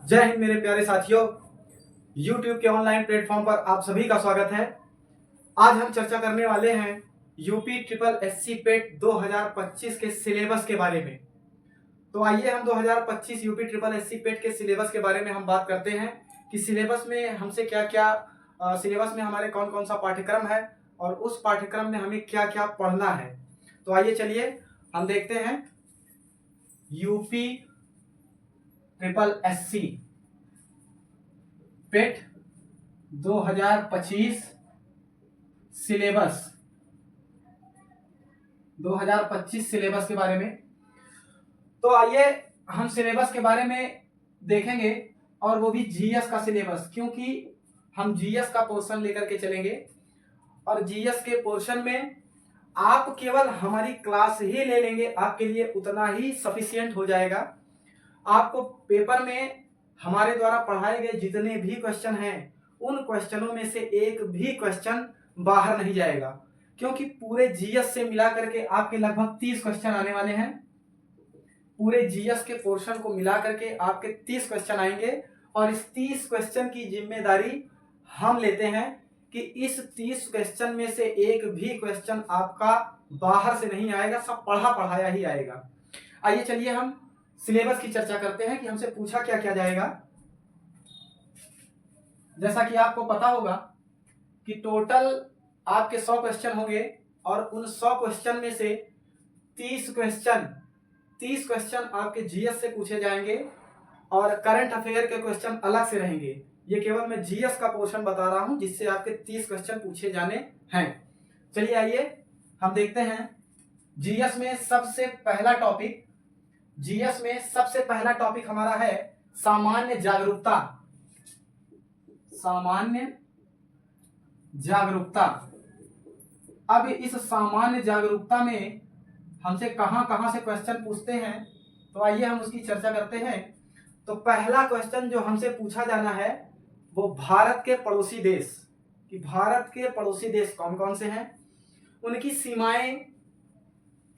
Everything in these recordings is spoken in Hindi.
जय हिंद मेरे प्यारे साथियों। YouTube के ऑनलाइन प्लेटफॉर्म पर आप सभी का स्वागत है। आज हम चर्चा करने वाले हैं यूपी ट्रिपल एससी पेट 2025 के सिलेबस के बारे में। तो आइए हम 2025 यूपी ट्रिपल एससी पेट के सिलेबस के बारे में हम बात करते हैं कि सिलेबस में हमसे क्या क्या सिलेबस में हमारे कौन कौन सा पाठ्यक्रम है और उस पाठ्यक्रम में हमें क्या क्या पढ़ना है। तो आइए चलिए हम देखते हैं यूपी ट्रिपल एससी पेट 2025 सिलेबस 2025 सिलेबस के बारे में। तो आइए हम सिलेबस के बारे में देखेंगे और वो भी जीएस का सिलेबस, क्योंकि हम जीएस का पोर्शन लेकर के चलेंगे और जीएस के पोर्शन में आप केवल हमारी क्लास ही ले लेंगे, आपके लिए उतना ही सफिशिएंट हो जाएगा। आपको पेपर में हमारे द्वारा पढ़ाए गए जितने भी क्वेश्चन हैं उन क्वेश्चनों में से एक भी क्वेश्चन बाहर नहीं जाएगा, क्योंकि पूरे जीएस से मिला करके आपके लगभग 30 क्वेश्चन आने वाले हैं। पूरे जीएस के पोर्शन को मिला करके आपके 30 क्वेश्चन आएंगे और इस 30 क्वेश्चन की जिम्मेदारी हम लेते हैं कि इस 30 क्वेश्चन में से एक भी क्वेश्चन आपका बाहर से नहीं आएगा, सब पढ़ा पढ़ाया ही आएगा। आइए चलिए हम सिलेबस की चर्चा करते हैं कि हमसे पूछा क्या क्या जाएगा। जैसा कि आपको पता होगा कि टोटल आपके 100 क्वेश्चन होंगे और उन 100 क्वेश्चन में से 30 क्वेश्चन आपके जीएस से पूछे जाएंगे और करंट अफेयर के क्वेश्चन अलग से रहेंगे। ये केवल मैं जीएस का पोर्शन बता रहा हूं जिससे आपके 30 क्वेश्चन पूछे जाने हैं। चलिए आइए हम देखते हैं जीएस में सबसे पहला टॉपिक हमारा है सामान्य जागरूकता। अब इस सामान्य जागरूकता में हमसे कहां से क्वेश्चन पूछते हैं, तो आइए हम उसकी चर्चा करते हैं। तो पहला क्वेश्चन जो हमसे पूछा जाना है वो भारत के पड़ोसी देश, कि भारत के पड़ोसी देश कौन कौन से हैं, उनकी सीमाएं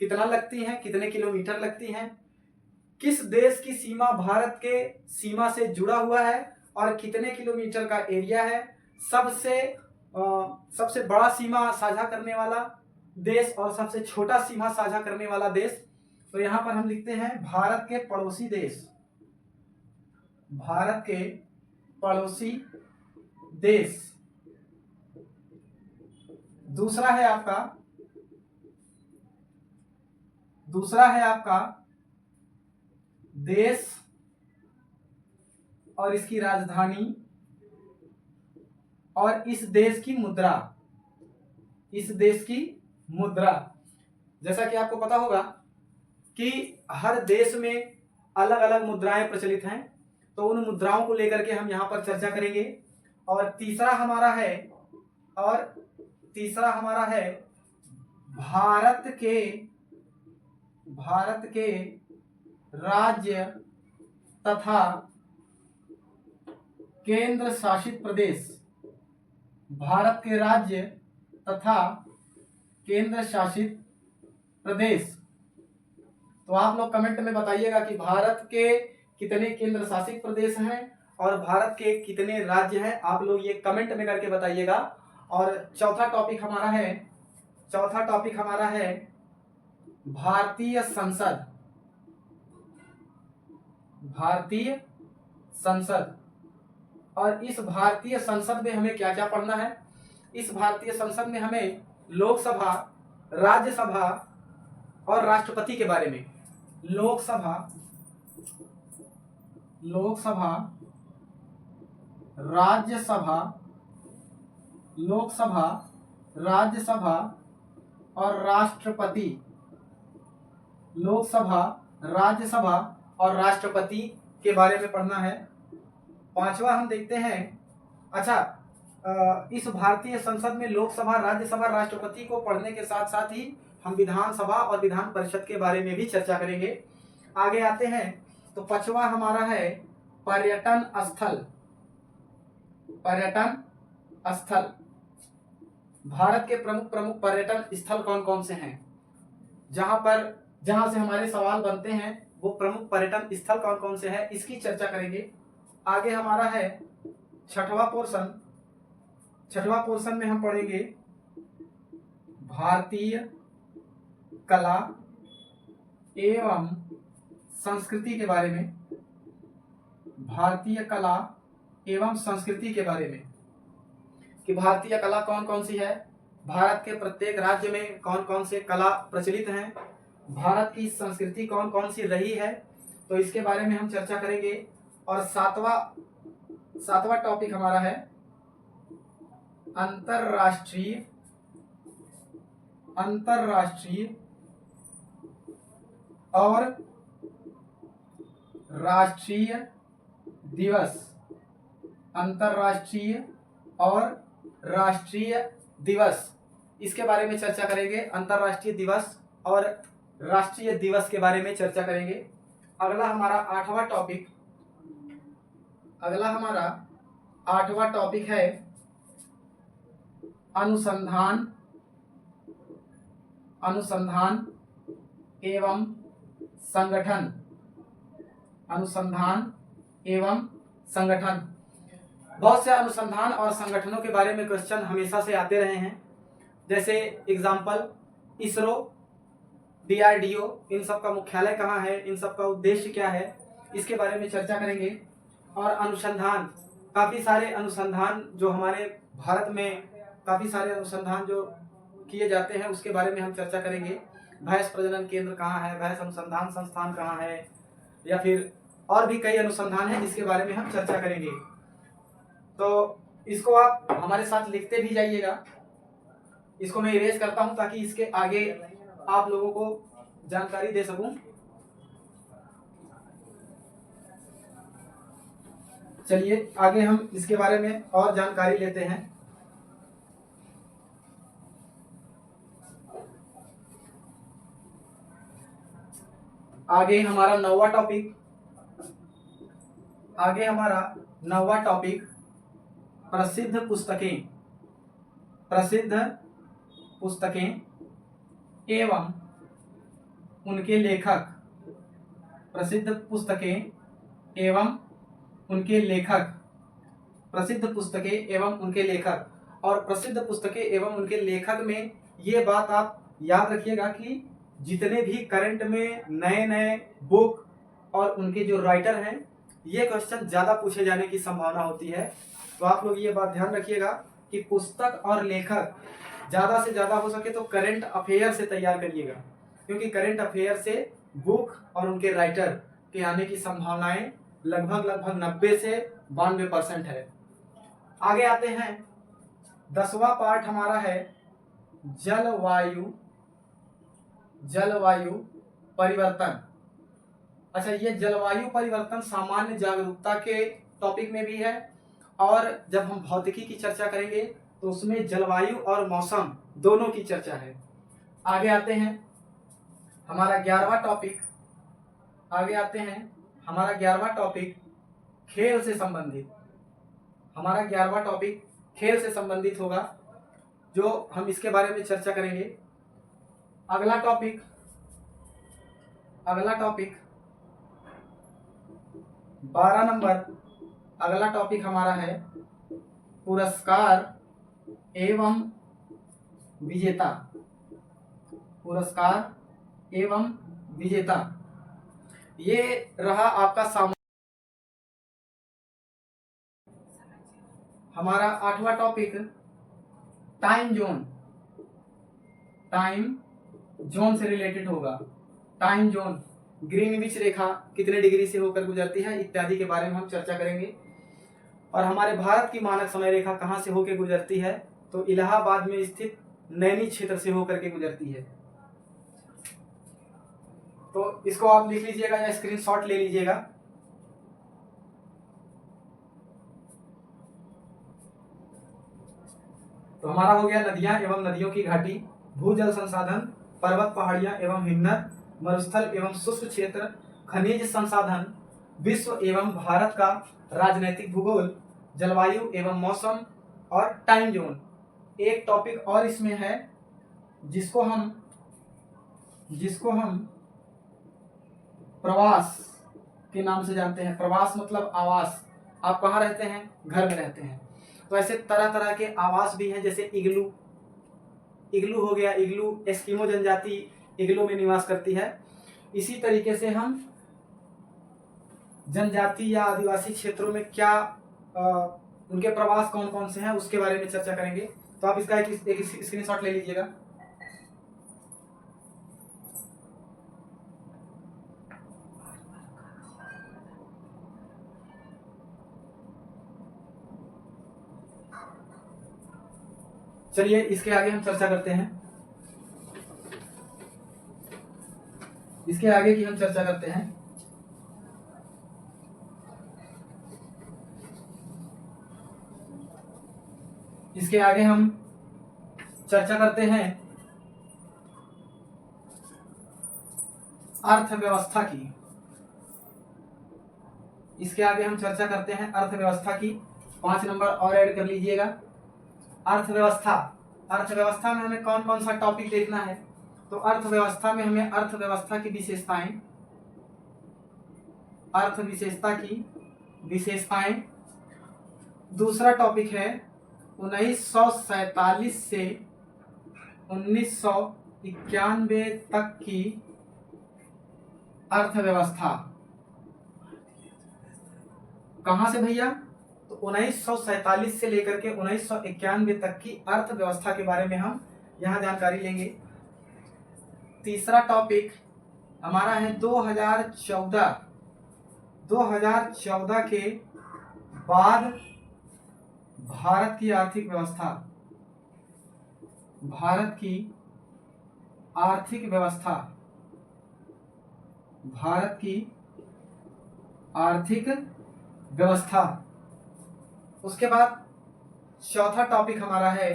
कितना लगती हैं, कितने किलोमीटर लगती हैं, किस देश की सीमा भारत के सीमा से जुड़ा हुआ है और कितने किलोमीटर का एरिया है, सबसे बड़ा सीमा साझा करने वाला देश और सबसे छोटा सीमा साझा करने वाला देश। तो यहां पर हम लिखते हैं भारत के पड़ोसी देश। दूसरा है आपका देश और इसकी राजधानी और इस देश की मुद्रा। जैसा कि आपको पता होगा कि हर देश में अलग अलग मुद्राएं प्रचलित हैं, तो उन मुद्राओं को लेकर के हम यहां पर चर्चा करेंगे। और तीसरा हमारा है भारत के राज्य तथा केंद्र शासित प्रदेश। भारत के राज्य तथा केंद्र शासित प्रदेश। तो आप लोग कमेंट में बताइएगा कि भारत के कितने केंद्र शासित प्रदेश हैं और भारत के कितने राज्य हैं, आप लोग ये कमेंट में करके बताइएगा। और चौथा टॉपिक हमारा है भारतीय संसद। और इस भारतीय संसद में हमें क्या क्या पढ़ना है। इस भारतीय संसद में हमें लोकसभा, राज्यसभा और राष्ट्रपति के बारे में, लोकसभा, राज्यसभा और राष्ट्रपति, लोकसभा, राज्यसभा और राष्ट्रपति के बारे में पढ़ना है। पांचवा हम देखते हैं, इस भारतीय संसद में लोकसभा, राज्यसभा, राष्ट्रपति को पढ़ने के साथ साथ ही हम विधानसभा और विधान परिषद के बारे में भी चर्चा करेंगे। आगे आते हैं तो पांचवा हमारा है पर्यटन स्थल। भारत के प्रमुख पर्यटन स्थल कौन कौन से हैं, जहां से हमारे सवाल बनते हैं वो प्रमुख पर्यटन स्थल कौन कौन से हैं, इसकी चर्चा करेंगे। आगे हमारा है छठवां पोर्शन। छठवां पोर्शन में हम पढ़ेंगे भारतीय कला एवं संस्कृति के बारे में। भारतीय कला एवं संस्कृति के बारे में कि भारतीय कला कौन कौन सी है, भारत के प्रत्येक राज्य में कौन कौन से कला प्रचलित हैं, भारत की संस्कृति कौन कौन सी रही है, तो इसके बारे में हम चर्चा करेंगे। और सातवां टॉपिक हमारा है अंतरराष्ट्रीय और राष्ट्रीय दिवस। अंतरराष्ट्रीय और राष्ट्रीय दिवस, इसके बारे में चर्चा करेंगे। अंतरराष्ट्रीय दिवस और राष्ट्रीय दिवस के बारे में चर्चा करेंगे। अगला हमारा आठवां टॉपिक है अनुसंधान एवं संगठन। अनुसंधान एवं संगठन, बहुत से अनुसंधान और संगठनों के बारे में क्वेश्चन हमेशा से आते रहे हैं। जैसे एग्जाम्पल इसरो, DRDO, इन सब का मुख्यालय कहाँ है, इन सब का उद्देश्य क्या है, इसके बारे में चर्चा करेंगे। और अनुसंधान, काफ़ी सारे अनुसंधान जो हमारे भारत में काफ़ी सारे अनुसंधान जो किए जाते हैं उसके बारे में हम चर्चा करेंगे। भैंस प्रजनन केंद्र कहाँ है, भैंस अनुसंधान संस्थान कहाँ है, या फिर और भी कई अनुसंधान हैं जिसके बारे में हम चर्चा करेंगे। तो इसको आप हमारे साथ लिखते भी जाइएगा। इसको मैं इरेज करता हूं ताकि इसके आगे आप लोगों को जानकारी दे सकूं। चलिए आगे हम इसके बारे में और जानकारी लेते हैं। आगे हमारा नौवां टॉपिक प्रसिद्ध पुस्तकें एवं उनके लेखक। प्रसिद्ध पुस्तकें एवं उनके लेखक। प्रसिद्ध पुस्तकें एवं उनके लेखक। और प्रसिद्ध पुस्तकें एवं उनके लेखक में ये बात आप याद रखिएगा कि जितने भी करंट में नए नए बुक और उनके जो राइटर हैं, ये क्वेश्चन ज़्यादा पूछे जाने की संभावना होती है। तो आप लोग ये बात ध्यान रखिएगा कि पुस्तक और लेखक ज़्यादा से ज़्यादा हो सके तो करंट अफेयर से तैयार करिएगा, क्योंकि करंट अफेयर से बुक और उनके राइटर के आने की संभावनाएं लगभग 90 से 92% है। आगे आते हैं, 10वां पार्ट हमारा है जलवायु परिवर्तन। अच्छा, ये जलवायु परिवर्तन सामान्य जागरूकता के टॉपिक में भी है, और जब हम भौतिकी की चर्चा करेंगे तो उसमें जलवायु और मौसम दोनों की चर्चा है। आगे आते हैं हमारा 11वां टॉपिक खेल से संबंधित। हमारा 11वां टॉपिक खेल से संबंधित होगा, जो हम इसके बारे में चर्चा करेंगे। अगला टॉपिक 12 नंबर, अगला टॉपिक हमारा है पुरस्कार एवं विजेता। पुरस्कार एवं विजेता, ये रहा आपका हमारा 8वां टॉपिक टाइम जोन से रिलेटेड होगा। टाइम जोन, ग्रीनविच रेखा कितने डिग्री से होकर गुजरती है इत्यादि के बारे में हम चर्चा करेंगे। और हमारे भारत की मानक समय रेखा कहाँ से होकर गुजरती है, तो इलाहाबाद में स्थित नैनी क्षेत्र से होकर के गुजरती है। तो इसको आप लिख लीजिएगा या स्क्रीनशॉट ले लीजिएगा। तो हमारा हो गया नदियां एवं नदियों की घाटी, भूजल संसाधन, पर्वत पहाड़ियां एवं हिमनद, मरुस्थल एवं शुष्क क्षेत्र, खनिज संसाधन, विश्व एवं भारत का राजनीतिक भूगोल, जलवायु एवं मौसम और टाइम जोन। एक टॉपिक और इसमें है जिसको हम प्रवास के नाम से जानते हैं। प्रवास मतलब आवास, आप कहाँ रहते हैं? घर में रहते हैं। तो ऐसे तरह तरह के आवास भी हैं, जैसे इग्लू, इग्लू हो गया, इग्लू एस्किमो जनजाति इग्लू में निवास करती है। इसी तरीके से हम जनजाति या आदिवासी क्षेत्रों में क्या उनके प्रवास कौन कौन से हैं उसके बारे में चर्चा करेंगे। तो आप इसका एक स्क्रीनशॉट ले लीजिएगा। चलिए इसके आगे हम चर्चा करते हैं। इसके आगे की हम चर्चा करते हैं। इसके आगे हम चर्चा करते हैं अर्थव्यवस्था की। इसके आगे हम चर्चा करते हैं अर्थव्यवस्था की। 5 नंबर और ऐड कर लीजिएगा। अर्थव्यवस्था, अर्थव्यवस्था में हमें कौन कौन सा टॉपिक देखना है? तो अर्थव्यवस्था में हमें अर्थव्यवस्था की विशेषताएं, अर्थविशेषता की विशेषताएं। दूसरा टॉपिक है 1947 से 1991 तक की अर्थव्यवस्था। कहां से भैया? तो 1947 से लेकर के 1991 तक की अर्थव्यवस्था के बारे में हम यहां जानकारी लेंगे। तीसरा टॉपिक हमारा है 2014 के बाद भारत की आर्थिक व्यवस्था, भारत की आर्थिक व्यवस्था, भारत की आर्थिक व्यवस्था। उसके बाद चौथा टॉपिक हमारा है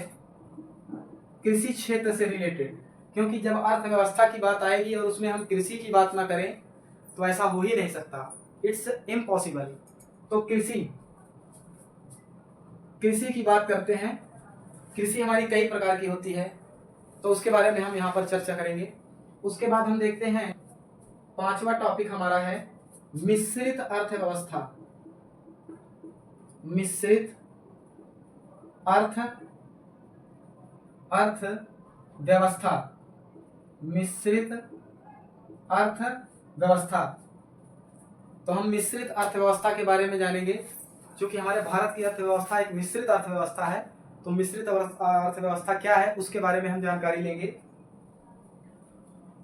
कृषि क्षेत्र से रिलेटेड, क्योंकि जब अर्थव्यवस्था की बात आएगी और उसमें हम कृषि की बात ना करें तो ऐसा हो ही नहीं सकता, इट्स इम्पॉसिबल। तो कृषि की बात करते हैं। कृषि हमारी कई प्रकार की होती है, तो उसके बारे में हम यहाँ पर चर्चा करेंगे। उसके बाद हम देखते हैं 5वां टॉपिक हमारा है मिश्रित अर्थव्यवस्था, मिश्रित अर्थव्यवस्था, मिश्रित अर्थव्यवस्था। तो हम मिश्रित अर्थव्यवस्था के बारे में जानेंगे। क्योंकि हमारे भारत की अर्थव्यवस्था एक मिश्रित अर्थव्यवस्था है, तो मिश्रित अर्थव्यवस्था क्या है उसके बारे में हम जानकारी लेंगे।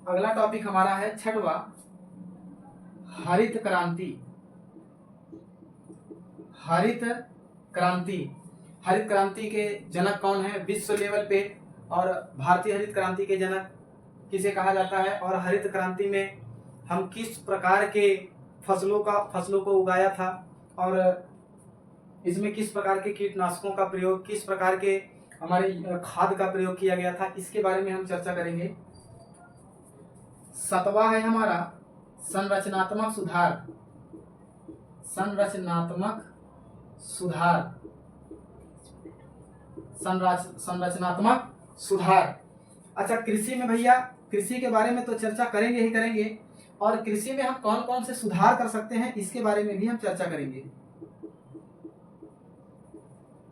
अगला टॉपिक हमारा है 6वां हरित क्रांति, हरित क्रांति। हरित क्रांति के जनक कौन है विश्व लेवल पे, और भारतीय हरित क्रांति के जनक किसे कहा जाता है, और हरित क्रांति में हम किस प्रकार के फसलों को उगाया था, और इसमें किस प्रकार के कीटनाशकों का प्रयोग, किस प्रकार के हमारे खाद का प्रयोग किया गया था, इसके बारे में हम चर्चा करेंगे। 7वां है हमारा संरचनात्मक सुधार, संरचनात्मक सुधार, संरचनात्मक सुधार। अच्छा, कृषि में भैया, कृषि के बारे में तो चर्चा करेंगे ही करेंगे, और कृषि में हम कौन कौन से सुधार कर सकते हैं इसके बारे में भी हम चर्चा करेंगे।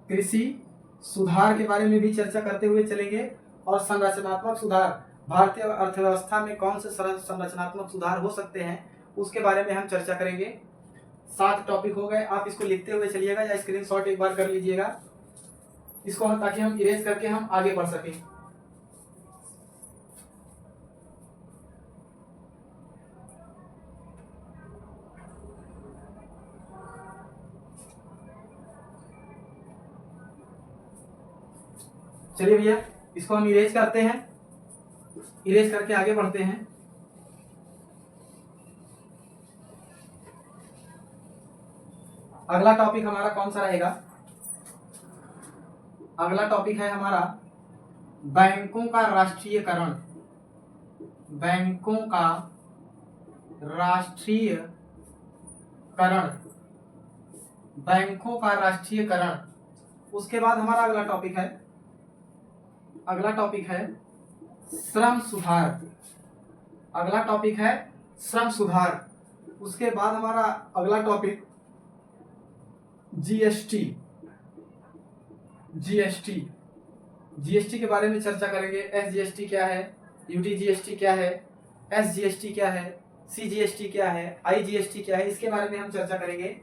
कृषि सुधार के बारे में भी चर्चा करते हुए चलेंगे, और संरचनात्मक सुधार, भारतीय अर्थव्यवस्था में कौन से संरचनात्मक सुधार हो सकते हैं उसके बारे में हम चर्चा करेंगे। 7 टॉपिक हो गए। आप इसको लिखते हुए चलिएगा या स्क्रीनशॉट एक बार कर लीजिएगा इसको, ताकि हम इरेज करके हम आगे बढ़ सकें। चलिए भैया, इसको हम इरेज करते हैं, इरेज करके आगे बढ़ते हैं। अगला टॉपिक हमारा कौन सा रहेगा? अगला टॉपिक है हमारा बैंकों का राष्ट्रीयकरण, बैंकों का राष्ट्रीयकरण, बैंकों का राष्ट्रीयकरण। उसके बाद हमारा अगला टॉपिक है, अगला टॉपिक है श्रम सुधार, अगला टॉपिक है श्रम सुधार। उसके बाद हमारा अगला टॉपिक जीएसटी, जीएसटी, जीएसटी के बारे में चर्चा करेंगे। एसजीएसटी क्या है, यूटीजीएसटी क्या है, एसजीएसटी क्या है, सीजीएसटी क्या है, आईजीएसटी क्या है, इसके बारे में हम चर्चा करेंगे।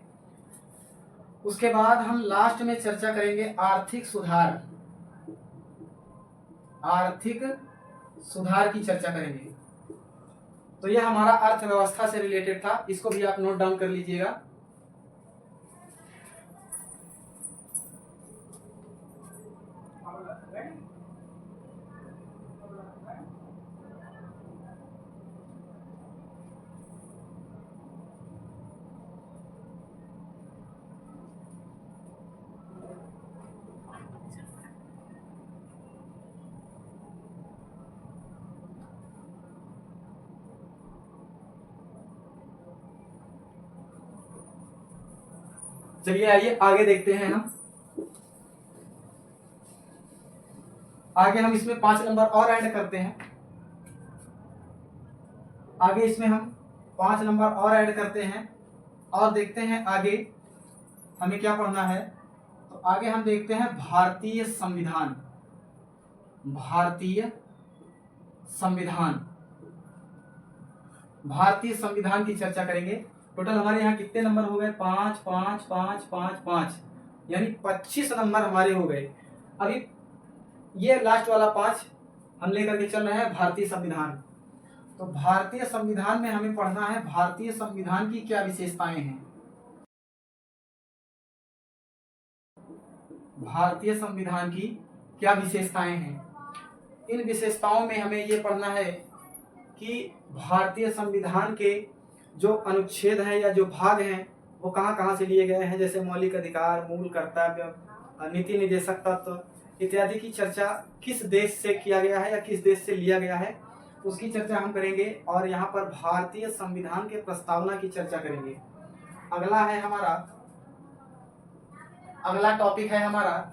उसके बाद हम लास्ट में चर्चा करेंगे आर्थिक सुधार, आर्थिक सुधार की चर्चा करेंगे। तो यह हमारा अर्थव्यवस्था से रिलेटेड था, इसको भी आप नोट डाउन कर लीजिएगा। चलिए आइए आगे देखते हैं हम। आगे हम इसमें 5 नंबर और ऐड करते हैं। आगे इसमें हम 5 नंबर और ऐड करते हैं और देखते हैं आगे हमें क्या पढ़ना है। तो आगे हम देखते हैं भारतीय संविधान, भारतीय संविधान, भारतीय संविधान की चर्चा करेंगे। टोटल हमारे यहाँ कितने नंबर हो गए? 5 5 5 5 5, यानी 25 नंबर हमारे हो गए। अभी ये लास्ट वाला 5 हम लेकर के चल रहे हैं भारतीय संविधान। तो भारतीय संविधान में हमें पढ़ना है भारतीय संविधान की क्या विशेषताएं हैं। भारतीय संविधान की क्या विशेषताएं हैं, इन विशेषताओं में हमें ये पढ़ना है कि भारतीय संविधान के जो अनुच्छेद हैं या जो भाग हैं वो कहाँ कहाँ से लिए गए हैं, जैसे मौलिक अधिकार, मूल कर्तव्य, नीति निदेशक तत्व इत्यादि की चर्चा किस देश से किया गया है या किस देश से लिया गया है, उसकी चर्चा हम करेंगे। और यहाँ पर भारतीय संविधान के प्रस्तावना की चर्चा करेंगे। अगला है हमारा, अगला टॉपिक है हमारा,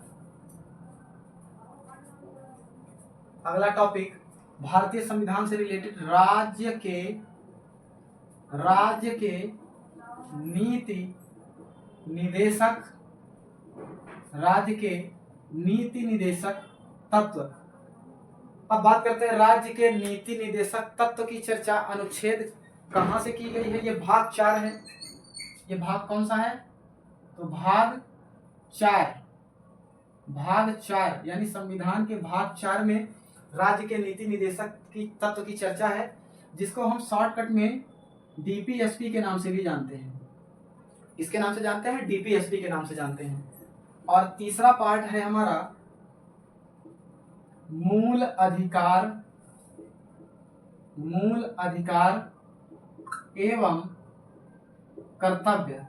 अगला टॉपिक भारतीय संविधान से रिलेटेड राज्य के नीति निदेशक, राज्य के नीति निदेशक तत्व। अब बात करते हैं राज्य के नीति निदेशक तत्व की चर्चा। अनुच्छेद कहां से की गई है? ये भाग 4 है। ये भाग कौन सा है? तो भाग 4, भाग 4 यानी संविधान के भाग 4 में राज्य के नीति निदेशक की तत्व की चर्चा है, जिसको हम शॉर्टकट में डीपीएसपी के नाम से भी जानते हैं। किसके नाम से जानते हैं? डीपीएसपी के नाम से जानते हैं। और तीसरा पार्ट है हमारा मूल अधिकार, मूल अधिकार एवं कर्तव्य।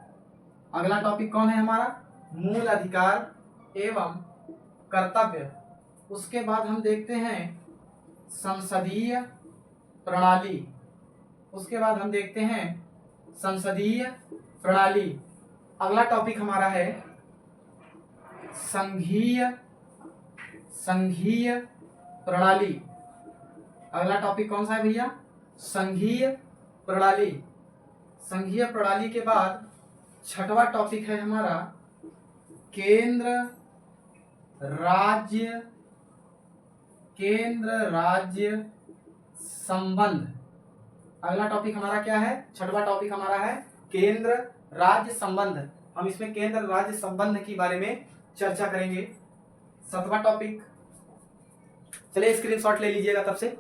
अगला टॉपिक कौन है हमारा? मूल अधिकार एवं कर्तव्य। उसके बाद हम देखते हैं संसदीय प्रणाली, उसके बाद हम देखते हैं संसदीय प्रणाली। अगला टॉपिक हमारा है संघीय प्रणाली। अगला टॉपिक कौन सा है भैया? संघीय प्रणाली। संघीय प्रणाली के बाद छठवां टॉपिक है हमारा केंद्र राज्य संबंध। अगला टॉपिक हमारा क्या है? छठवां टॉपिक हमारा है केंद्र राज्य संबंध। हम इसमें केंद्र राज्य संबंध के बारे में चर्चा करेंगे। 7वां टॉपिक, चलिए स्क्रीनशॉट ले लीजिएगा तब से।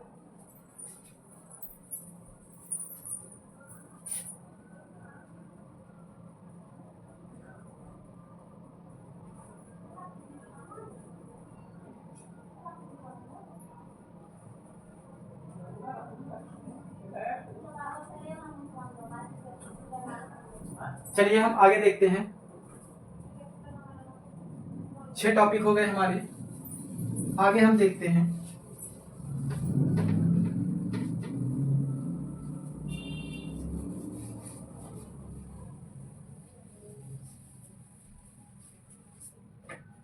चलिए हम आगे देखते हैं। 6 टॉपिक हो गए हमारे। आगे हम देखते हैं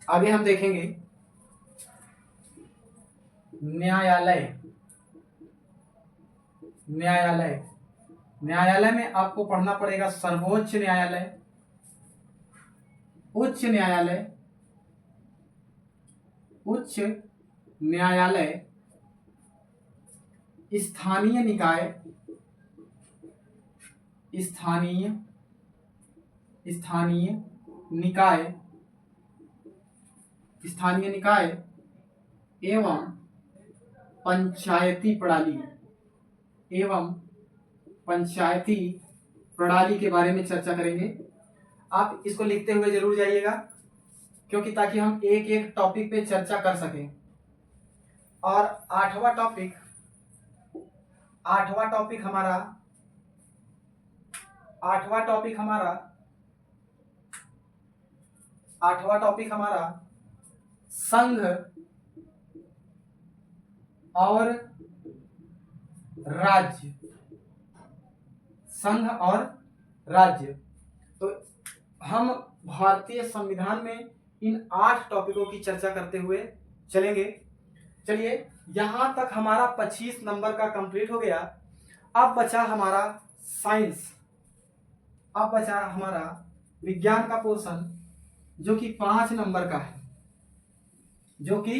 आगे हम देखेंगे न्यायालय। न्यायालय, न्यायालय में आपको पढ़ना पड़ेगा सर्वोच्च न्यायालय, उच्च न्यायालय, उच्च न्यायालय, स्थानीय निकाय, स्थानीय स्थानीय निकाय, स्थानीय निकाय एवं पंचायती प्रणाली, एवं पंचायती प्रणाली के बारे में चर्चा करेंगे। आप इसको लिखते हुए जरूर जाइएगा, क्योंकि ताकि हम एक एक टॉपिक पे चर्चा कर सकें। और आठवां टॉपिक हमारा संघ और राज्य, संघ और राज्य। तो हम भारतीय संविधान में इन 8 टॉपिकों की चर्चा करते हुए चलेंगे। चलिए, यहां तक हमारा 25 नंबर का कंप्लीट हो गया। अब बचा हमारा साइंस, अब बचा हमारा विज्ञान का पोर्शन, जो कि 5 नंबर का है, जो कि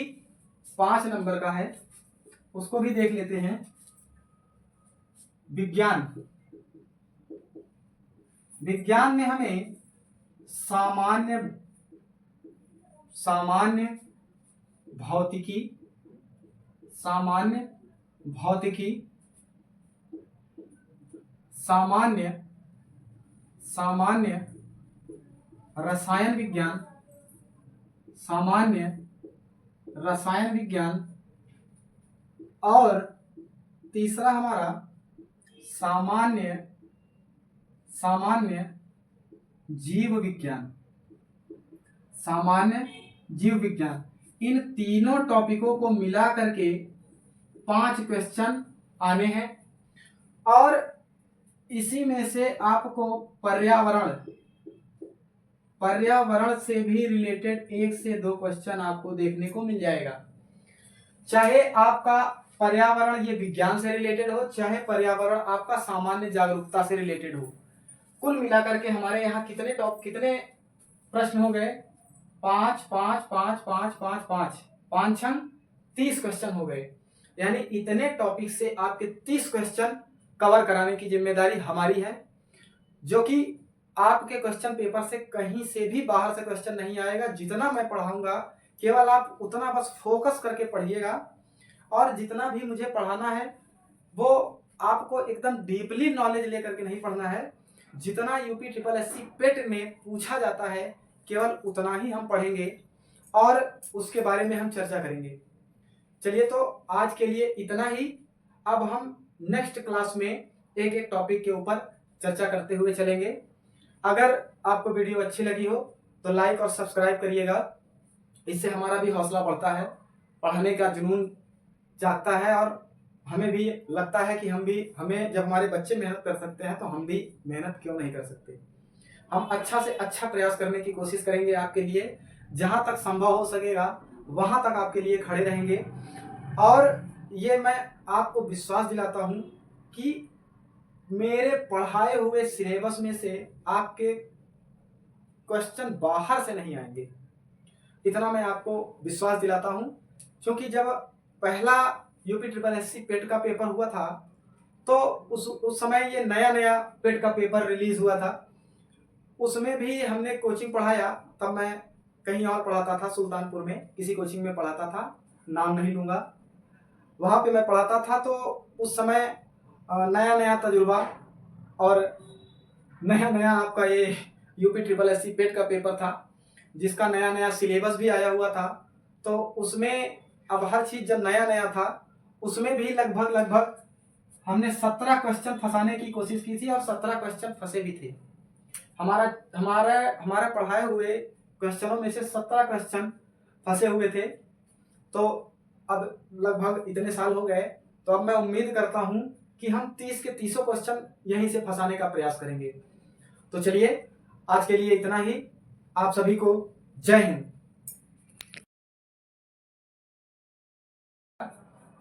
5 नंबर का है। उसको भी देख लेते हैं। विज्ञान में हमें सामान्य भौतिकी, सामान्य रसायन विज्ञान, और तीसरा हमारा सामान्य जीव विज्ञान। इन तीनों टॉपिकों को मिला करके 5 क्वेश्चन आने हैं। और इसी में से आपको पर्यावरण से भी रिलेटेड 1 से 2 क्वेश्चन आपको देखने को मिल जाएगा। चाहे आपका पर्यावरण ये विज्ञान से रिलेटेड हो, चाहे पर्यावरण आपका सामान्य जागरूकता से रिलेटेड हो। कुल मिलाकर के हमारे यहाँ कितने प्रश्न हो गए? 5 5 5 5 5 5 5 6 30 क्वेश्चन हो गए। यानी इतने टॉपिक से आपके 30 क्वेश्चन कवर कराने की जिम्मेदारी हमारी है, जो कि आपके क्वेश्चन पेपर से कहीं से भी बाहर से क्वेश्चन नहीं आएगा। जितना मैं पढ़ाऊंगा केवल आप उतना बस फोकस करके पढ़िएगा, और जितना भी मुझे पढ़ाना है वो आपको एकदम डीपली नॉलेज लेकर के नहीं पढ़ना है। जितना यूपी ट्रिपल एससी पेट में पूछा जाता है केवल उतना ही हम पढ़ेंगे और उसके बारे में हम चर्चा करेंगे। चलिए, तो आज के लिए इतना ही। अब हम नेक्स्ट क्लास में एक एक टॉपिक के ऊपर चर्चा करते हुए चलेंगे। अगर आपको वीडियो अच्छी लगी हो तो लाइक और सब्सक्राइब करिएगा। इससे हमारा भी हौसला बढ़ता है, पढ़ने का जुनून जागता है, और हमें भी लगता है कि हमें जब हमारे बच्चे मेहनत कर सकते हैं तो हम भी मेहनत क्यों नहीं कर सकते। हम अच्छा से अच्छा प्रयास करने की कोशिश करेंगे आपके लिए। जहां तक संभव हो सकेगा वहां तक आपके लिए खड़े रहेंगे। और ये मैं आपको विश्वास दिलाता हूं कि मेरे पढ़ाए हुए सिलेबस में से आपके क्वेश्चन बाहर से नहीं आएंगे, इतना मैं आपको विश्वास दिलाता हूं। क्योंकि जब पहला यूपी ट्रिपल एससी पेट का पेपर हुआ था तो उस समय ये नया पेट का पेपर रिलीज हुआ था। उसमें भी हमने कोचिंग पढ़ाया। तब मैं कहीं और पढ़ाता था, सुल्तानपुर में किसी कोचिंग में पढ़ाता था, नाम नहीं लूंगा। वहां पे मैं पढ़ाता था। तो उस समय नया तजुर्बा और नया आपका ये यूपी ट्रिपल एससी पेट का पेपर था, जिसका नया सिलेबस भी आया हुआ था। तो उसमें अब हर चीज जब नया था, उसमें भी लगभग हमने 17 क्वेश्चन फंसाने की कोशिश की थी और 17 क्वेश्चन फंसे भी थे। हमारा पढ़ाए हुए क्वेश्चनों में से 17 क्वेश्चन फंसे हुए थे। तो अब लगभग इतने साल हो गए, तो अब मैं उम्मीद करता हूं कि हम 30 के 30 क्वेश्चन यहीं से फंसाने का प्रयास करेंगे। तो चलिए, आज के लिए इतना ही। आप सभी को जय हिंद।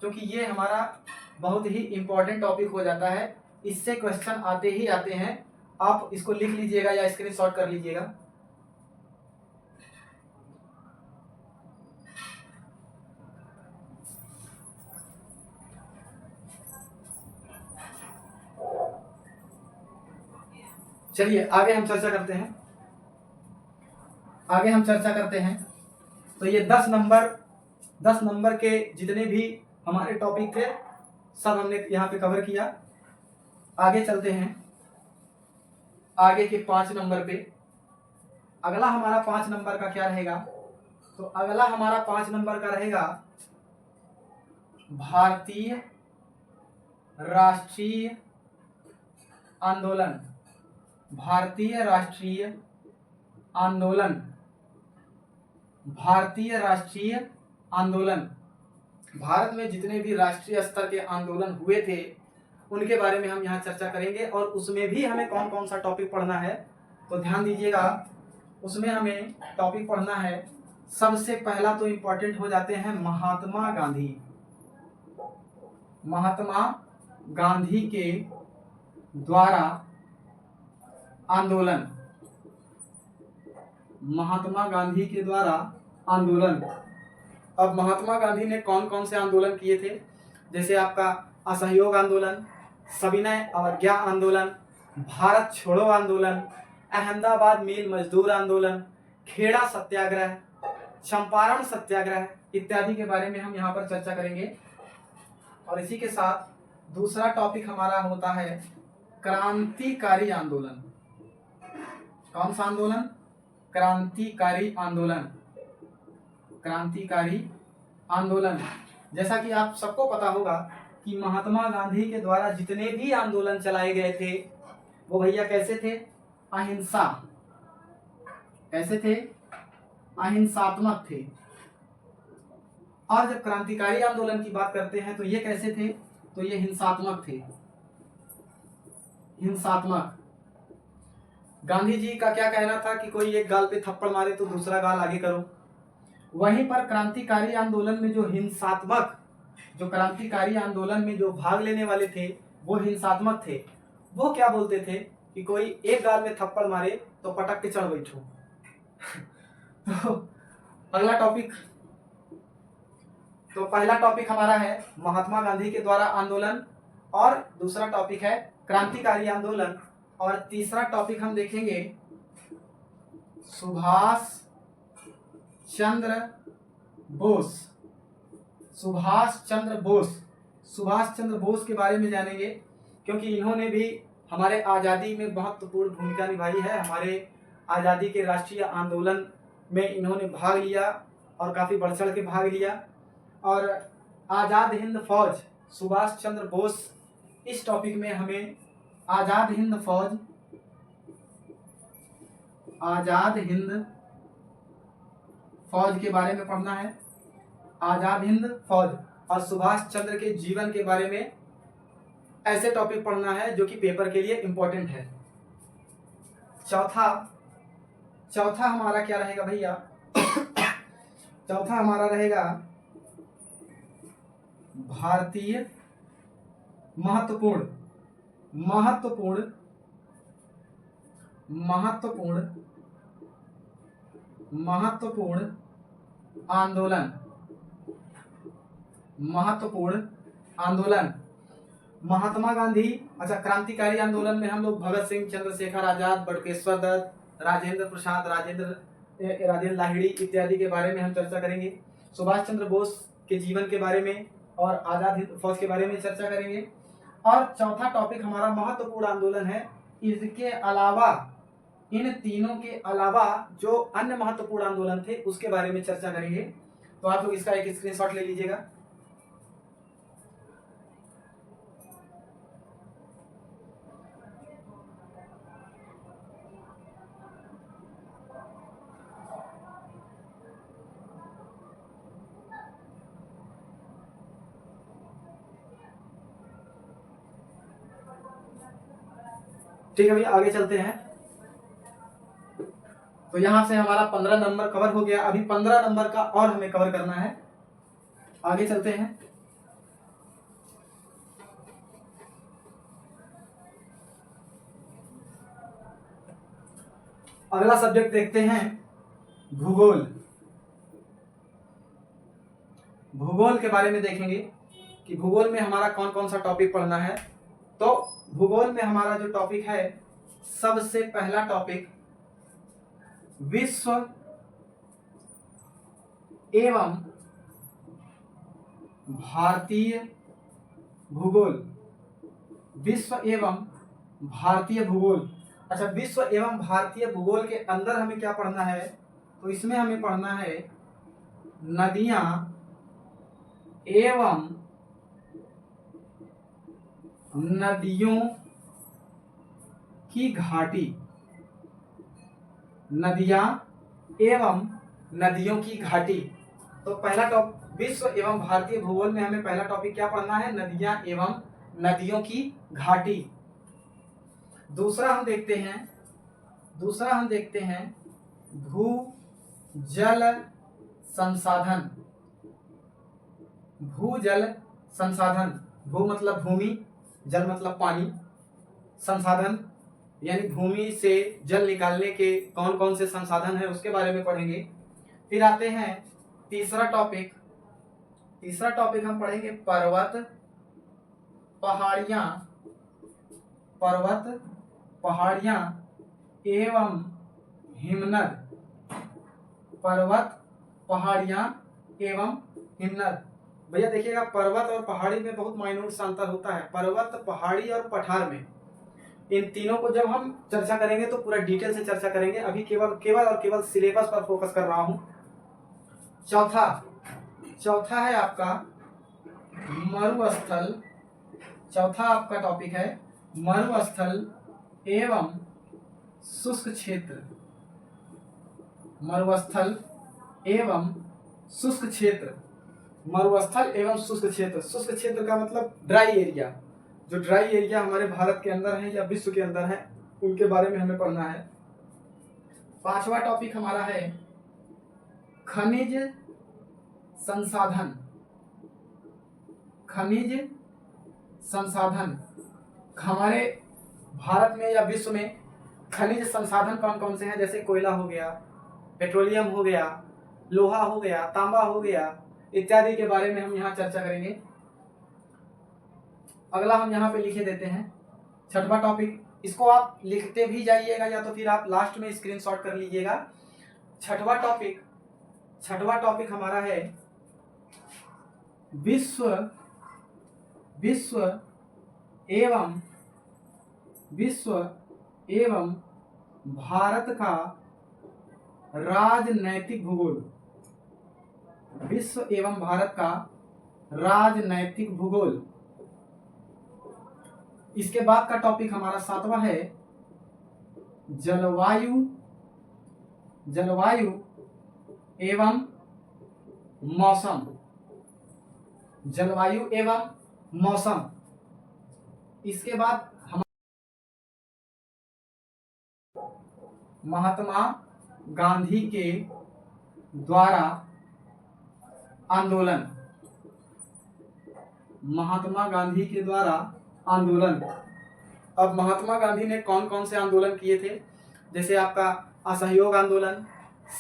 क्योंकि ये हमारा बहुत ही इंपॉर्टेंट टॉपिक हो जाता है, इससे क्वेश्चन आते ही आते हैं। आप इसको लिख लीजिएगा या स्क्रीनशॉट कर लीजिएगा। चलिए आगे हम चर्चा करते हैं। तो ये 10 नंबर के जितने भी हमारे टॉपिक थे सब हमने यहाँ पे कवर किया। आगे चलते हैं आगे के 5 नंबर पे। अगला हमारा 5 नंबर का क्या रहेगा? तो अगला हमारा 5 नंबर का रहेगा भारतीय राष्ट्रीय आंदोलन। भारतीय राष्ट्रीय आंदोलन। भारतीय राष्ट्रीय आंदोलन। भारत में जितने भी राष्ट्रीय स्तर के आंदोलन हुए थे उनके बारे में हम यहाँ चर्चा करेंगे, और उसमें भी हमें कौन कौन सा टॉपिक पढ़ना है तो ध्यान दीजिएगा। उसमें हमें टॉपिक पढ़ना है, सबसे पहला तो इम्पोर्टेंट हो जाते हैं महात्मा गांधी। महात्मा गांधी के द्वारा आंदोलन। महात्मा गांधी के द्वारा आंदोलन। अब महात्मा गांधी ने कौन कौन से आंदोलन किए थे? जैसे आपका असहयोग आंदोलन, सविनय अवज्ञा आंदोलन, भारत छोड़ो आंदोलन, अहमदाबाद मिल मजदूर आंदोलन, खेड़ा सत्याग्रह, चंपारण सत्याग्रह इत्यादि के बारे में हम यहाँ पर चर्चा करेंगे। और इसी के साथ दूसरा टॉपिक हमारा होता है क्रांतिकारी आंदोलन। कौन सा आंदोलन? क्रांतिकारी आंदोलन। क्रांतिकारी आंदोलन। जैसा कि आप सबको पता होगा कि महात्मा गांधी के द्वारा जितने भी आंदोलन चलाए गए थे वो भैया कैसे थे? अहिंसा। कैसे थे? अहिंसात्मक थे। और जब क्रांतिकारी आंदोलन की बात करते हैं तो ये कैसे थे? तो ये हिंसात्मक थे। हिंसात्मक। गांधी जी का क्या कहना था कि कोई एक गाल पे थप्पड़ मारे तो दूसरा गाल आगे करो। वहीं पर क्रांतिकारी आंदोलन में जो हिंसात्मक, जो क्रांतिकारी आंदोलन में जो भाग लेने वाले थे वो हिंसात्मक थे। वो क्या बोलते थे कि कोई एक गाल में थप्पड़ मारे तो पटक के चढ़ बैठो। तो अगला टॉपिक, तो पहला टॉपिक हमारा है महात्मा गांधी के द्वारा आंदोलन, और दूसरा टॉपिक है क्रांतिकारी आंदोलन, और तीसरा टॉपिक हम देखेंगे सुभाष चंद्र बोस। सुभाष चंद्र बोस। सुभाष चंद्र बोस के बारे में जानेंगे क्योंकि इन्होंने भी हमारे आज़ादी में महत्वपूर्ण भूमिका निभाई है। हमारे आज़ादी के राष्ट्रीय आंदोलन में इन्होंने भाग लिया और काफ़ी बढ़ चढ़ के भाग लिया। और आज़ाद हिंद फौज, सुभाष चंद्र बोस, इस टॉपिक में हमें आज़ाद हिंद फौज, आज़ाद हिंद फौज के बारे में पढ़ना है। आज़ाद हिंद फौज और सुभाष चंद्र के जीवन के बारे में ऐसे टॉपिक पढ़ना है जो कि पेपर के लिए इंपॉर्टेंट है। चौथा हमारा क्या रहेगा भैया? चौथा हमारा रहेगा भारतीय महत्वपूर्ण आंदोलन। महत्वपूर्ण आंदोलन। महात्मा गांधी, अच्छा, क्रांतिकारी आंदोलन में हम लोग भगत सिंह, चंद्रशेखर आजाद, बटुकेश्वर दत्त, राजेंद्र प्रसाद, राजेंद्र लाहिड़ी इत्यादि के बारे में हम चर्चा करेंगे। सुभाष चंद्र बोस के जीवन के बारे में और आजाद हिंद फौज के बारे में चर्चा करेंगे। और चौथा टॉपिक हमारा महत्वपूर्ण आंदोलन है। इसके अलावा, इन तीनों के अलावा जो अन्य महत्वपूर्ण आंदोलन थे उसके बारे में चर्चा करेंगे। तो आप लोग इसका एक स्क्रीनशॉट ले लीजिएगा। ठीक है भैया, आगे चलते हैं। तो यहां से हमारा 15 नंबर कवर हो गया। अभी 15 नंबर का और हमें कवर करना है। आगे चलते हैं। अगला सब्जेक्ट देखते हैं भूगोल। भूगोल के बारे में देखेंगे कि भूगोल में हमारा कौन कौन सा टॉपिक पढ़ना है। तो भूगोल में हमारा जो टॉपिक है सबसे पहला टॉपिक विश्व एवं भारतीय भूगोल। विश्व एवं भारतीय भूगोल। अच्छा, विश्व एवं भारतीय भूगोल के अंदर हमें क्या पढ़ना है? तो इसमें हमें पढ़ना है नदियां एवं नदियों की घाटी। नदियां एवं नदियों की घाटी। तो पहला टॉपिक विश्व एवं भारतीय भूगोल में हमें पहला टॉपिक क्या पढ़ना है? नदियां एवं नदियों की घाटी। दूसरा हम देखते हैं भू जल संसाधन। भूजल संसाधन। भू मतलब भूमि, जल मतलब पानी, संसाधन यानी भूमि से जल निकालने के कौन कौन से संसाधन है उसके बारे में पढ़ेंगे। फिर आते हैं तीसरा टॉपिक हम पढ़ेंगे पर्वत पहाड़ियां एवं हिमनद। पर्वत पहाड़ियां एवं हिमनद। भैया देखिएगा, पर्वत और पहाड़ी में बहुत माइन्यूट सा अंतर होता है। पर्वत, पहाड़ी और पठार में, इन तीनों को जब हम चर्चा करेंगे तो पूरा डिटेल से चर्चा करेंगे। अभी केवल सिलेबस पर फोकस कर रहा हूं। चौथा है आपका मरुस्थल। चौथा आपका टॉपिक है मरुस्थल एवं शुष्क क्षेत्र। मरुस्थल एवं शुष्क क्षेत्र। मरुस्थल एवं शुष्क क्षेत्र। शुष्क क्षेत्र का मतलब ड्राई एरिया। जो ड्राई एरिया हमारे भारत के अंदर है या विश्व के अंदर है, उनके बारे में हमें पढ़ना है। पांचवा टॉपिक हमारा है खनिज संसाधन। खनिज संसाधन। हमारे भारत में या विश्व में खनिज संसाधन कौन कौन से हैं? जैसे कोयला हो गया, पेट्रोलियम हो गया, लोहा हो गया, तांबा हो गया, इत्यादि के बारे में हम यहाँ चर्चा करेंगे। अगला हम यहाँ पे लिखे देते हैं छठवां टॉपिक। इसको आप लिखते भी जाइएगा या तो फिर आप लास्ट में स्क्रीनशॉट कर लीजिएगा। छठवां टॉपिक हमारा है विश्व एवं भारत का राजनैतिक भूगोल। विश्व एवं भारत का राजनैतिक भूगोल। इसके बाद का टॉपिक हमारा सातवां है जलवायु एवं मौसम। जलवायु एवं मौसम। इसके बाद हम महात्मा गांधी के द्वारा आंदोलन। महात्मा गांधी के द्वारा आंदोलन। अब महात्मा गांधी ने कौन कौन से आंदोलन किए थे? जैसे आपका असहयोग आंदोलन,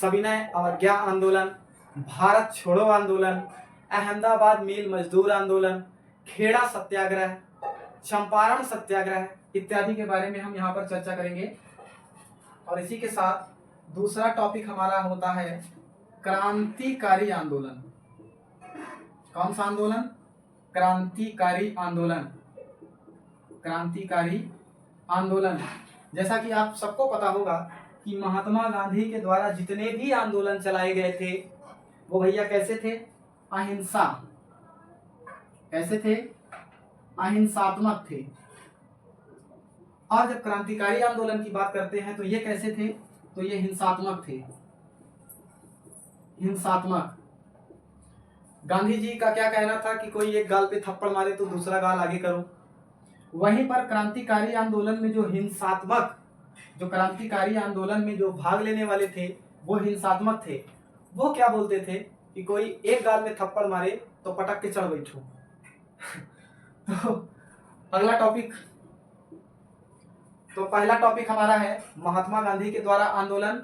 सविनय अवज्ञा आंदोलन, भारत छोड़ो आंदोलन, अहमदाबाद मिल मजदूर आंदोलन, खेड़ा सत्याग्रह, चंपारण सत्याग्रह इत्यादि के बारे में हम यहाँ पर चर्चा करेंगे। और इसी के साथ दूसरा टॉपिक हमारा होता है क्रांतिकारी आंदोलन। कौन सा आंदोलन? क्रांतिकारी आंदोलन। क्रांतिकारी आंदोलन। जैसा कि आप सबको पता होगा कि महात्मा गांधी के द्वारा जितने भी आंदोलन चलाए गए थे वो भैया कैसे थे? अहिंसा। कैसे थे? अहिंसात्मक थे। और जब क्रांतिकारी आंदोलन की बात करते हैं तो ये कैसे थे? तो ये हिंसात्मक थे। हिंसात्मक। गांधी जी का क्या कहना था कि कोई एक गाल पे थप्पड़ मारे तो दूसरा गाल आगे करो। वहीं पर क्रांतिकारी आंदोलन में जो क्रांतिकारी आंदोलन में जो भाग लेने वाले थे वो हिंसात्मक थे। वो क्या बोलते थे कि कोई एक गाल में थप्पड़ मारे तो पटक के चढ़ बैठो। तो अगला टॉपिक, तो पहला टॉपिक हमारा है महात्मा गांधी के द्वारा आंदोलन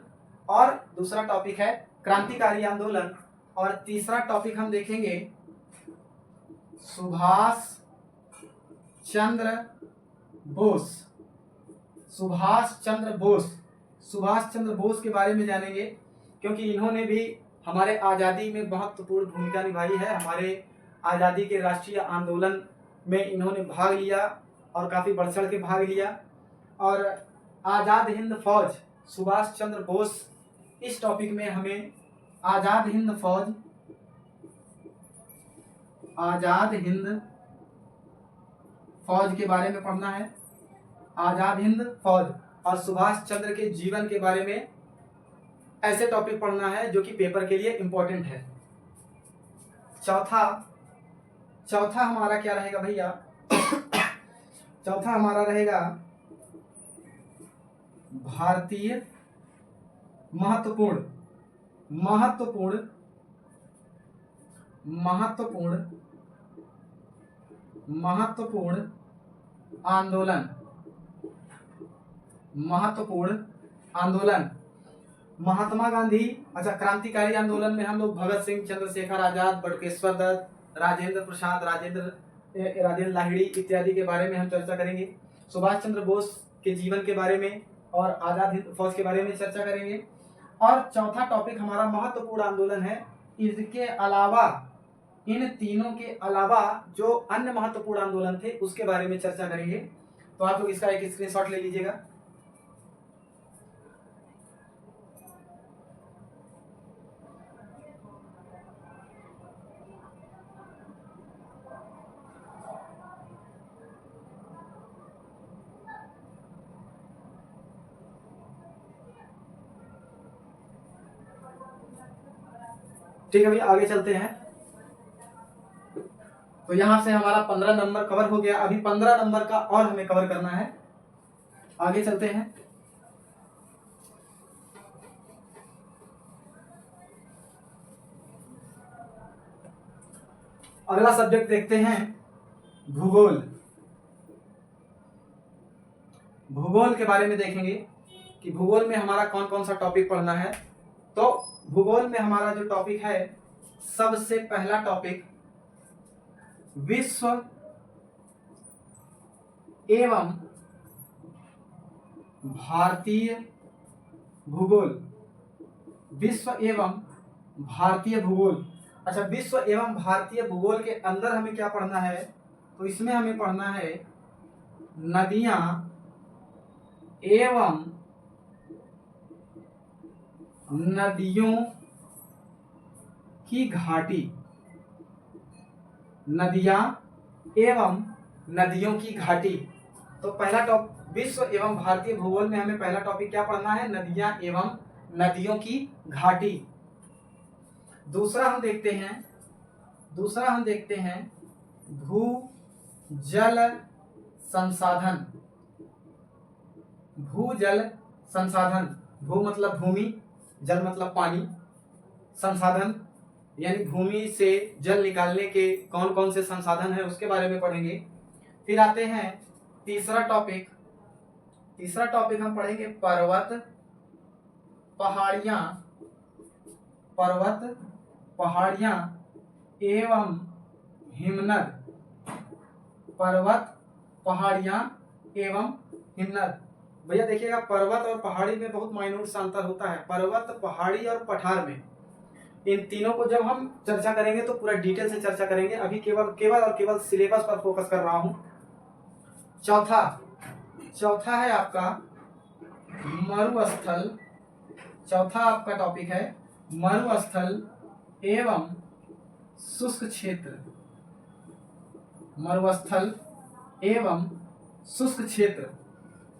और दूसरा टॉपिक है क्रांतिकारी आंदोलन और तीसरा टॉपिक हम देखेंगे सुभाष चंद्र बोस। सुभाष चंद्र बोस। सुभाष चंद्र बोस के बारे में जानेंगे क्योंकि इन्होंने भी हमारे आज़ादी में महत्वपूर्ण भूमिका निभाई है। हमारे आज़ादी के राष्ट्रीय आंदोलन में इन्होंने भाग लिया और काफ़ी बढ़ चढ़ के भाग लिया। और आज़ाद हिंद फौज, सुभाष चंद्र बोस, इस टॉपिक में हमें आज़ाद हिंद फौज, आज़ाद हिंद फौज के बारे में पढ़ना है। आज़ाद हिंद फौज और सुभाष चंद्र के जीवन के बारे में ऐसे टॉपिक पढ़ना है जो कि पेपर के लिए इंपॉर्टेंट है। चौथा हमारा क्या रहेगा भैया? चौथा हमारा रहेगा भारतीय महत्वपूर्ण आंदोलन। महात्मा गांधी, अच्छा, क्रांतिकारी आंदोलन में हम लोग भगत सिंह, चंद्रशेखर आजाद, बटुकेश्वर दत्त, राजेंद्र प्रसाद, राजेंद्र लाहिड़ी इत्यादि के बारे में हम चर्चा करेंगे। सुभाष चंद्र बोस के जीवन के बारे में और आज़ाद हिंद फौज के बारे में चर्चा करेंगे। और चौथा टॉपिक हमारा महत्वपूर्ण आंदोलन है। इसके अलावा, इन तीनों के अलावा जो अन्य महत्वपूर्ण आंदोलन थे उसके बारे में चर्चा करेंगे। तो आप लोग इसका एक स्क्रीनशॉट ले लीजिएगा। ठीक है भैया, आगे चलते हैं। तो यहां से हमारा 15 नंबर कवर हो गया। अभी 15 नंबर का और हमें कवर करना है। आगे चलते हैं। अगला सब्जेक्ट देखते हैं, भूगोल। भूगोल के बारे में देखेंगे कि भूगोल में हमारा कौन कौन सा टॉपिक पढ़ना है। तो भूगोल में हमारा जो टॉपिक है, सबसे पहला टॉपिक विश्व एवं भारतीय भूगोल। विश्व एवं भारतीय भूगोल। अच्छा, विश्व एवं भारतीय भूगोल के अंदर हमें क्या पढ़ना है? तो इसमें हमें पढ़ना है नदियां एवं नदियों की घाटी। नदियां एवं नदियों की घाटी। तो पहला टॉपिक विश्व एवं भारतीय भूगोल में हमें पहला टॉपिक क्या पढ़ना है? नदियां एवं नदियों की घाटी। दूसरा हम देखते हैं भूजल संसाधन। भूजल संसाधन, भू मतलब भूमि, जल मतलब पानी, संसाधन यानी भूमि से जल निकालने के कौन कौन से संसाधन है उसके बारे में पढ़ेंगे। फिर आते हैं तीसरा टॉपिक हम पढ़ेंगे पर्वत पहाड़ियां एवं हिमनद। पर्वत, पहाड़ियां एवं हिमनद। भैया देखिएगा, पर्वत और पहाड़ी में बहुत माइन्यूट सा अंतर होता है। पर्वत, पहाड़ी और पठार में, इन तीनों को जब हम चर्चा करेंगे तो पूरा डिटेल से चर्चा करेंगे। अभी केवल सिलेबस पर फोकस कर रहा हूं। चौथा है आपका मरुस्थल। चौथा आपका टॉपिक है मरुस्थल एवं शुष्क क्षेत्र। मरुस्थल एवं शुष्क क्षेत्र।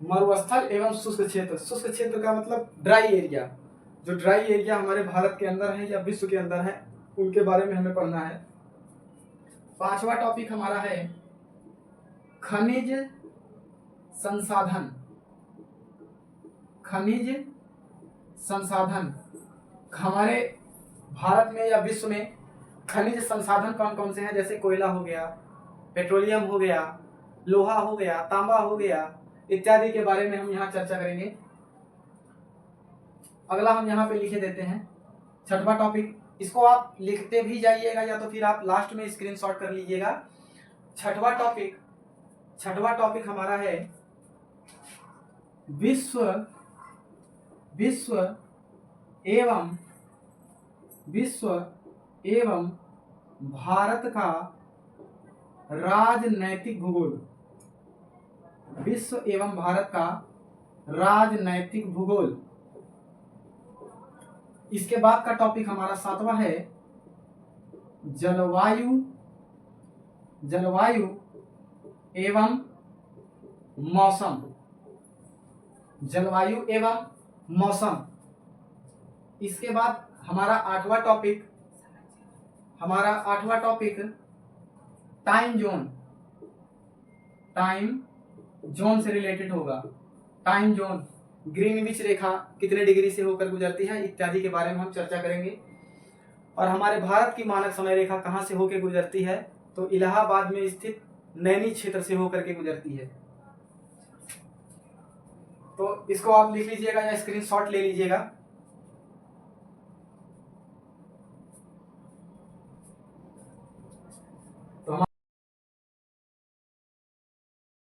मरुस्थल एवं शुष्क क्षेत्र। शुष्क क्षेत्र का मतलब ड्राई एरिया। जो ड्राई एरिया हमारे भारत के अंदर है या विश्व के अंदर है, उनके बारे में हमें पढ़ना है। पांचवा टॉपिक हमारा है खनिज संसाधन। खनिज संसाधन, हमारे भारत में या विश्व में खनिज संसाधन कौन कौन से हैं? जैसे कोयला हो गया, पेट्रोलियम हो गया, लोहा हो गया, तांबा हो गया, इत्यादि के बारे में हम यहाँ चर्चा करेंगे। अगला हम यहाँ पे लिखे देते हैं छठवां टॉपिक। इसको आप लिखते भी जाइएगा या तो फिर आप लास्ट में स्क्रीनशॉट कर लीजिएगा। छठवां टॉपिक हमारा है विश्व विश्व एवं विश्व एवं भारत का राजनैतिक भूगोल। विश्व एवं भारत का राजनैतिक भूगोल। इसके बाद का टॉपिक हमारा 7वां है जलवायु जलवायु एवं मौसम। जलवायु एवं मौसम। इसके बाद हमारा 8वां topic time zone. Time zone से रिलेटेड होगा। टाइम जोन, ग्रीनविच रेखा कितने डिग्री से होकर गुजरती है इत्यादि के बारे में हम चर्चा करेंगे। और हमारे भारत की मानक समय रेखा कहाँ से होकर गुजरती है, तो इलाहाबाद में स्थित नैनी क्षेत्र से होकर के गुजरती है। तो इसको आप लिख लीजिएगा या स्क्रीनशॉट ले लीजिएगा।